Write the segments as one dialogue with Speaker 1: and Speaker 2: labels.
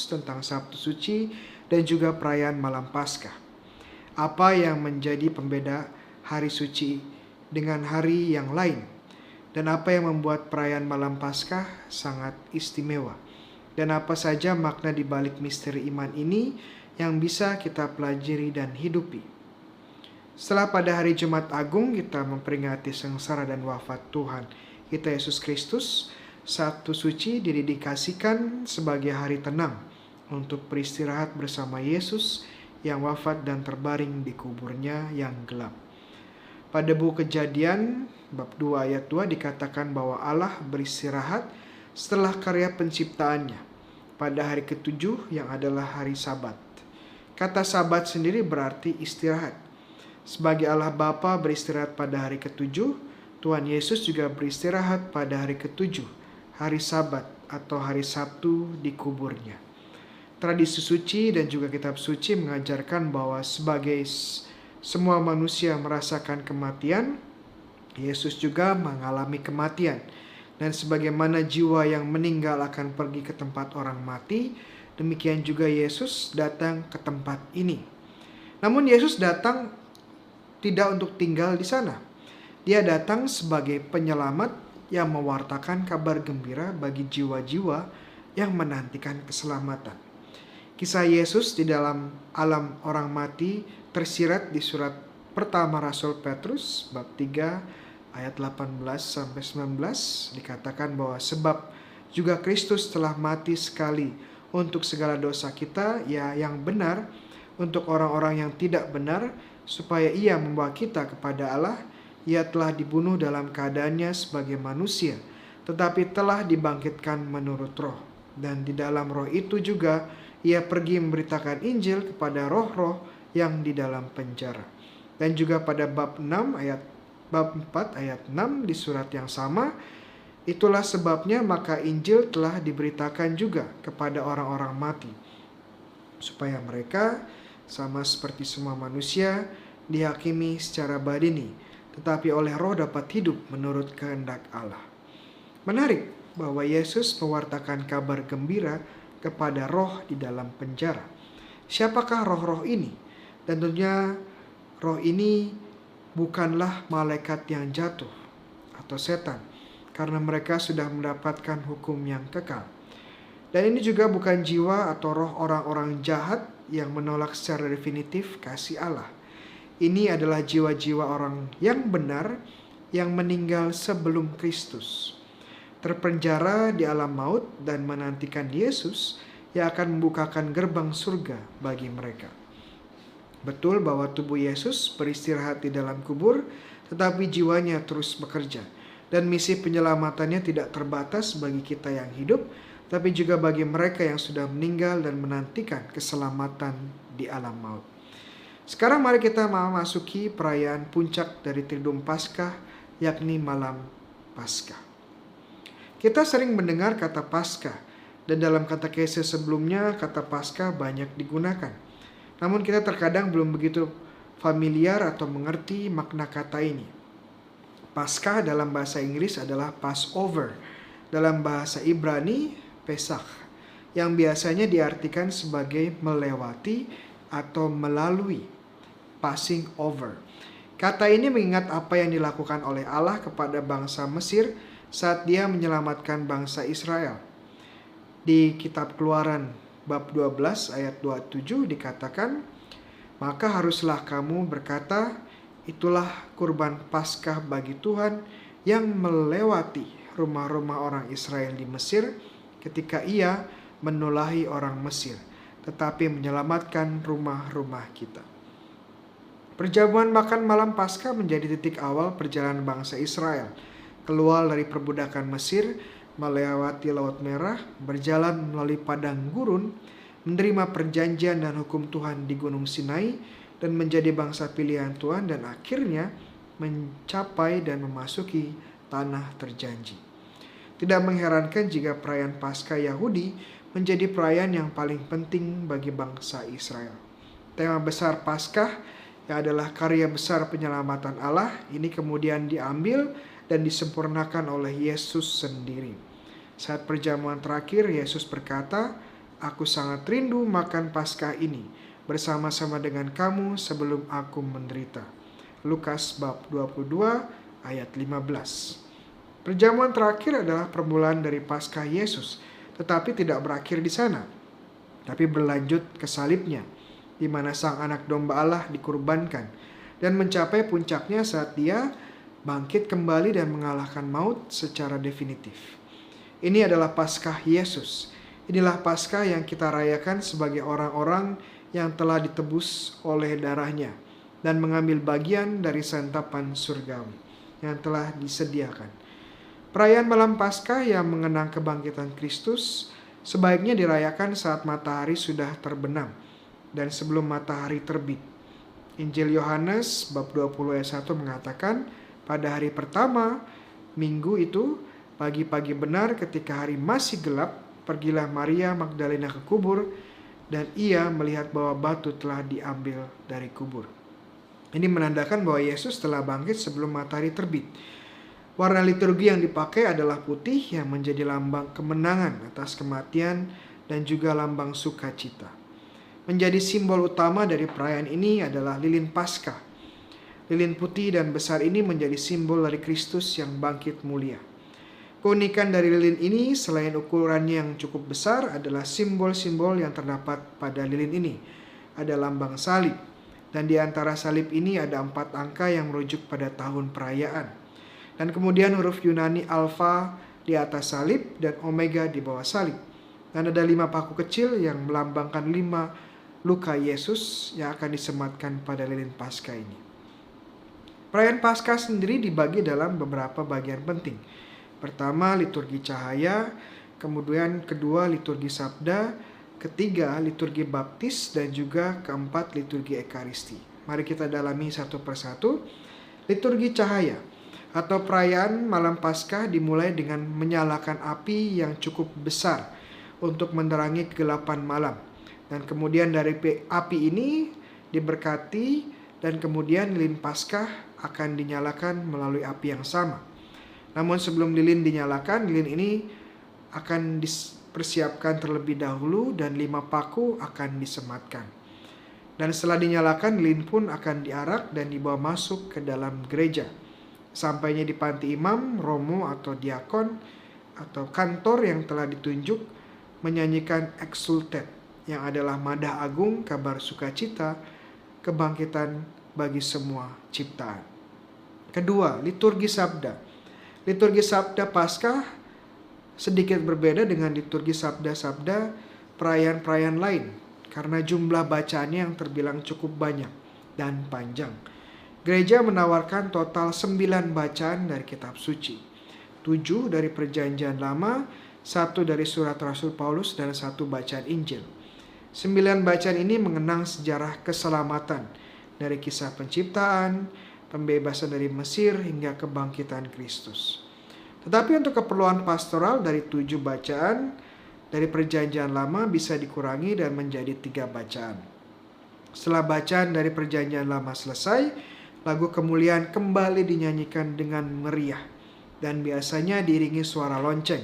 Speaker 1: Yesus tentang Sabtu Suci dan juga perayaan Malam Paskah. Apa yang menjadi pembeda hari suci dengan hari yang lain? Dan apa yang membuat perayaan Malam Paskah sangat istimewa? Dan apa saja makna di balik misteri iman ini yang bisa kita pelajari dan hidupi? Setelah pada hari Jumat Agung kita memperingati sengsara dan wafat Tuhan kita Yesus Kristus, Sabtu Suci didedikasikan sebagai hari tenang untuk beristirahat bersama Yesus yang wafat dan terbaring di kuburnya yang gelap. Pada buku Kejadian bab 2 ayat 2 dikatakan bahwa Allah beristirahat setelah karya penciptaannya pada hari ketujuh yang adalah hari Sabat. Kata Sabat sendiri berarti istirahat. Sebagai Allah Bapa beristirahat pada hari ketujuh, Tuhan Yesus juga beristirahat pada hari ketujuh, hari Sabat atau hari Sabtu di kuburnya. Tradisi suci dan juga kitab suci mengajarkan bahwa sebagai semua manusia merasakan kematian, Yesus juga mengalami kematian. Dan sebagaimana jiwa yang meninggal akan pergi ke tempat orang mati, demikian juga Yesus datang ke tempat ini. Namun Yesus datang tidak untuk tinggal di sana. Dia datang sebagai penyelamat yang mewartakan kabar gembira bagi jiwa-jiwa yang menantikan keselamatan. Kisah Yesus di dalam alam orang mati tersirat di surat pertama Rasul Petrus bab 3 ayat 18-19 dikatakan bahwa sebab juga Kristus telah mati sekali untuk segala dosa kita, ya yang benar untuk orang-orang yang tidak benar, supaya ia membawa kita kepada Allah. Ia telah dibunuh dalam keadaannya sebagai manusia, tetapi telah dibangkitkan menurut roh. Dan di dalam roh itu juga ia pergi memberitakan Injil kepada roh-roh yang di dalam penjara. Dan juga pada bab 4 ayat 6 di surat yang sama, itulah sebabnya maka Injil telah diberitakan juga kepada orang-orang mati, supaya mereka sama seperti semua manusia dihakimi secara badini, tetapi oleh roh dapat hidup menurut kehendak Allah. Menarik bahwa Yesus mewartakan kabar gembira kepada roh di dalam penjara. Siapakah roh-roh ini? Dan tentunya roh ini bukanlah malaikat yang jatuh atau setan, karena mereka sudah mendapatkan hukum yang kekal. Dan ini juga bukan jiwa atau roh orang-orang jahat yang menolak secara definitif kasih Allah. Ini adalah jiwa-jiwa orang yang benar yang meninggal sebelum Kristus, terpenjara di alam maut dan menantikan Yesus yang akan membukakan gerbang surga bagi mereka. Betul bahwa tubuh Yesus beristirahat di dalam kubur, tetapi jiwanya terus bekerja. Dan misi penyelamatannya tidak terbatas bagi kita yang hidup, tapi juga bagi mereka yang sudah meninggal dan menantikan keselamatan di alam maut. Sekarang mari kita memasuki perayaan puncak dari Triduum Paskah, yakni Malam Paskah. Kita sering mendengar kata Paskah, dan dalam katekese sebelumnya kata Paskah banyak digunakan. Namun kita terkadang belum begitu familiar atau mengerti makna kata ini. Paskah dalam bahasa Inggris adalah Passover, dalam bahasa Ibrani Pesach, yang biasanya diartikan sebagai melewati atau melalui, passing over. Kata ini mengingat apa yang dilakukan oleh Allah kepada bangsa Mesir saat dia menyelamatkan bangsa Israel. Di kitab Keluaran bab 12 ayat 27 dikatakan, maka haruslah kamu berkata, itulah kurban Paskah bagi Tuhan yang melewati rumah-rumah orang Israel di Mesir ketika ia menulahi orang Mesir, tetapi menyelamatkan rumah-rumah kita. Perjamuan makan malam Paskah menjadi titik awal perjalanan bangsa Israel keluar dari perbudakan Mesir, melewati Laut Merah, berjalan melalui padang gurun, menerima perjanjian dan hukum Tuhan di Gunung Sinai, dan menjadi bangsa pilihan Tuhan, dan akhirnya mencapai dan memasuki tanah terjanji. Tidak mengherankan jika perayaan Paskah Yahudi menjadi perayaan yang paling penting bagi bangsa Israel. Tema besar Paskah, yang adalah karya besar penyelamatan Allah, ini kemudian diambil dan disempurnakan oleh Yesus sendiri. Saat perjamuan terakhir, Yesus berkata, aku sangat rindu makan Paskah ini bersama-sama dengan kamu sebelum aku menderita. Lukas bab 22 ayat 15. Perjamuan terakhir adalah permulaan dari Paskah Yesus, tetapi tidak berakhir di sana, tapi berlanjut ke salibnya, di mana sang anak domba Allah dikurbankan, dan mencapai puncaknya saat dia bangkit kembali dan mengalahkan maut secara definitif. Ini adalah Paskah Yesus. Inilah Paskah yang kita rayakan sebagai orang-orang yang telah ditebus oleh darahnya dan mengambil bagian dari santapan surgawi yang telah disediakan. Perayaan malam Paskah yang mengenang kebangkitan Kristus sebaiknya dirayakan saat matahari sudah terbenam dan sebelum matahari terbit. Injil Yohanes bab 20 ayat 1 mengatakan, pada hari pertama minggu itu, pagi-pagi benar ketika hari masih gelap, pergilah Maria Magdalena ke kubur dan ia melihat bahwa batu telah diambil dari kubur. Ini menandakan bahwa Yesus telah bangkit sebelum matahari terbit. Warna liturgi yang dipakai adalah putih yang menjadi lambang kemenangan atas kematian dan juga lambang sukacita. Menjadi simbol utama dari perayaan ini adalah lilin Paskah. Lilin putih dan besar ini menjadi simbol dari Kristus yang bangkit mulia. Keunikan dari lilin ini selain ukurannya yang cukup besar adalah simbol-simbol yang terdapat pada lilin ini. Ada lambang salib, dan di antara salib ini ada 4 angka yang merujuk pada tahun perayaan. Dan kemudian huruf Yunani alfa di atas salib dan omega di bawah salib. Dan ada 5 paku kecil yang melambangkan 5 luka Yesus yang akan disematkan pada lilin Paskah ini. Perayaan Paskah sendiri dibagi dalam beberapa bagian penting. Pertama, liturgi cahaya, kemudian kedua, liturgi sabda, ketiga, liturgi baptis, dan juga keempat, liturgi ekaristi. Mari kita dalami satu persatu. Liturgi cahaya atau perayaan malam Paskah dimulai dengan menyalakan api yang cukup besar untuk menerangi kegelapan malam. Dan kemudian dari api ini diberkati dan kemudian lilin Paskah akan dinyalakan melalui api yang sama. Namun sebelum lilin dinyalakan, lilin ini akan dipersiapkan terlebih dahulu dan 5 paku akan disematkan. Dan setelah dinyalakan, lilin pun akan diarak dan dibawa masuk ke dalam gereja. Sampainya di panti imam, romo atau diakon atau kantor yang telah ditunjuk menyanyikan exsultet yang adalah madah agung, kabar sukacita, kebangkitan bagi semua ciptaan. Kedua, liturgi sabda. Liturgi sabda Paskah sedikit berbeda dengan liturgi sabda-sabda perayaan-perayaan lain karena jumlah bacaannya yang terbilang cukup banyak dan panjang. Gereja menawarkan total 9 bacaan dari kitab suci, 7 dari perjanjian lama, 1 dari surat Rasul Paulus, dan 1 bacaan Injil. 9 bacaan ini mengenang sejarah keselamatan dari kisah penciptaan, pembebasan dari Mesir hingga kebangkitan Kristus. Tetapi untuk keperluan pastoral dari 7 bacaan dari perjanjian lama bisa dikurangi dan menjadi 3 bacaan. Setelah bacaan dari perjanjian lama selesai, lagu kemuliaan kembali dinyanyikan dengan meriah dan biasanya diiringi suara lonceng.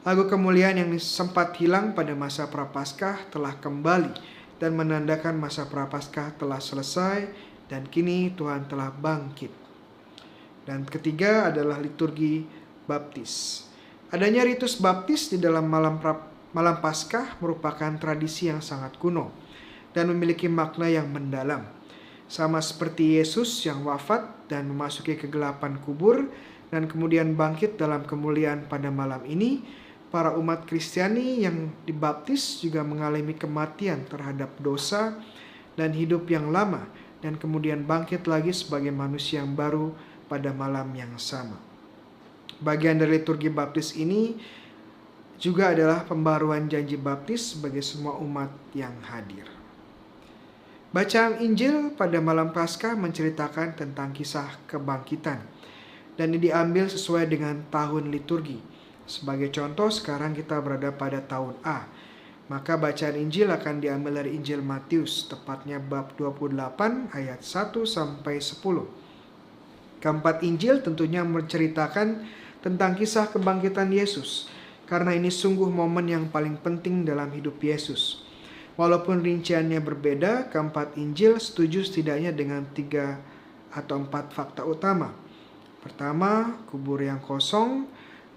Speaker 1: Lagu kemuliaan yang sempat hilang pada masa Prapaskah telah kembali dan menandakan masa Prapaskah telah selesai dan kini Tuhan telah bangkit. Dan ketiga adalah liturgi baptis. Adanya ritus baptis di dalam malam Paskah merupakan tradisi yang sangat kuno dan memiliki makna yang mendalam. Sama seperti Yesus yang wafat dan memasuki kegelapan kubur dan kemudian bangkit dalam kemuliaan pada malam ini, para umat Kristiani yang dibaptis juga mengalami kematian terhadap dosa dan hidup yang lama, dan kemudian bangkit lagi sebagai manusia yang baru pada malam yang sama. Bagian dari liturgi baptis ini juga adalah pembaruan janji baptis bagi semua umat yang hadir. Bacaan Injil pada malam Paskah menceritakan tentang kisah kebangkitan, dan ini diambil sesuai dengan tahun liturgi. Sebagai contoh, sekarang kita berada pada tahun A. Maka bacaan Injil akan diambil dari Injil Matius, tepatnya bab 28 ayat 1 sampai 10. Keempat Injil tentunya menceritakan tentang kisah kebangkitan Yesus. karena ini sungguh momen yang paling penting dalam hidup Yesus. Walaupun rinciannya berbeda, keempat Injil setuju setidaknya dengan 3 atau 4 fakta utama. Pertama, kubur yang kosong.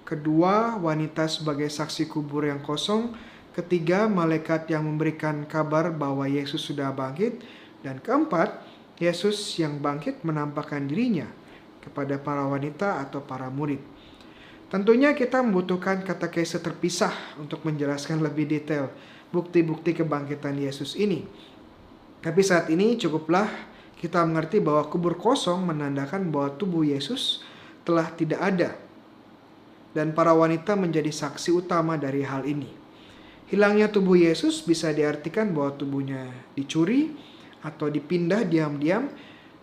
Speaker 1: Kedua, wanita sebagai saksi kubur yang kosong. Ketiga, malaikat yang memberikan kabar bahwa Yesus sudah bangkit. Dan keempat, Yesus yang bangkit menampakkan dirinya kepada para wanita atau para murid. Tentunya kita membutuhkan katekese terpisah untuk menjelaskan lebih detail bukti-bukti kebangkitan Yesus ini. Tapi saat ini cukuplah kita mengerti bahwa kubur kosong menandakan bahwa tubuh Yesus telah tidak ada. Dan para wanita menjadi saksi utama dari hal ini. Hilangnya tubuh Yesus bisa diartikan bahwa tubuhnya dicuri atau dipindah diam-diam.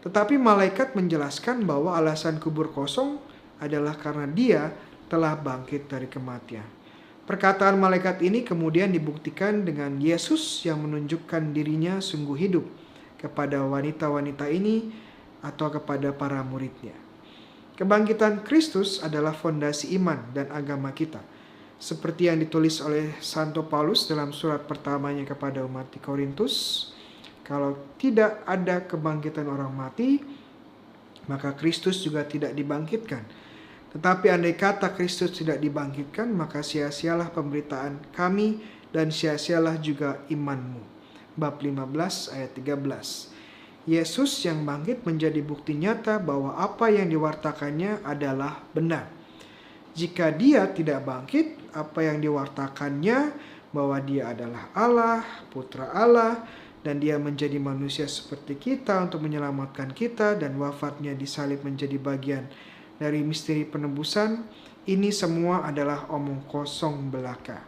Speaker 1: Tetapi malaikat menjelaskan bahwa alasan kubur kosong adalah karena dia telah bangkit dari kematian. Perkataan malaikat ini kemudian dibuktikan dengan Yesus yang menunjukkan dirinya sungguh hidup kepada wanita-wanita ini atau kepada para muridnya. Kebangkitan Kristus adalah fondasi iman dan agama kita. Seperti yang ditulis oleh Santo Paulus dalam surat pertamanya kepada umat di Korintus. Kalau tidak ada kebangkitan orang mati, maka Kristus juga tidak dibangkitkan. Tetapi andai kata Kristus tidak dibangkitkan, maka sia-sialah pemberitaan kami dan sia-sialah juga imanmu. Bab 15 ayat 13. Yesus yang bangkit menjadi bukti nyata bahwa apa yang diwartakannya adalah benar. Jika dia tidak bangkit, apa yang diwartakannya bahwa dia adalah Allah, putra Allah, dan dia menjadi manusia seperti kita untuk menyelamatkan kita, dan wafatnya disalib menjadi bagian dari misteri penebusan, ini semua adalah omong kosong belaka.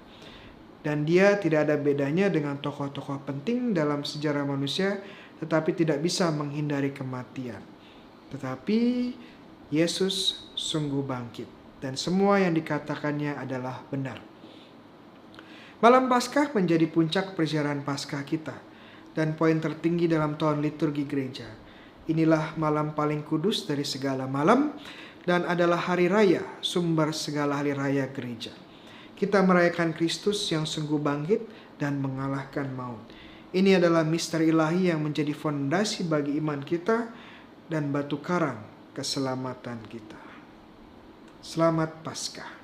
Speaker 1: Dan dia tidak ada bedanya dengan tokoh-tokoh penting dalam sejarah manusia, tetapi tidak bisa menghindari kematian. Tetapi Yesus sungguh bangkit, dan semua yang dikatakannya adalah benar. Malam Paskah menjadi puncak perjalanan Paskah kita, dan poin tertinggi dalam tahun liturgi gereja. Inilah malam paling kudus dari segala malam, dan adalah hari raya, sumber segala hari raya gereja. Kita merayakan Kristus yang sungguh bangkit dan mengalahkan maut. Ini adalah misteri ilahi yang menjadi fondasi bagi iman kita dan batu karang keselamatan kita. Selamat Paskah.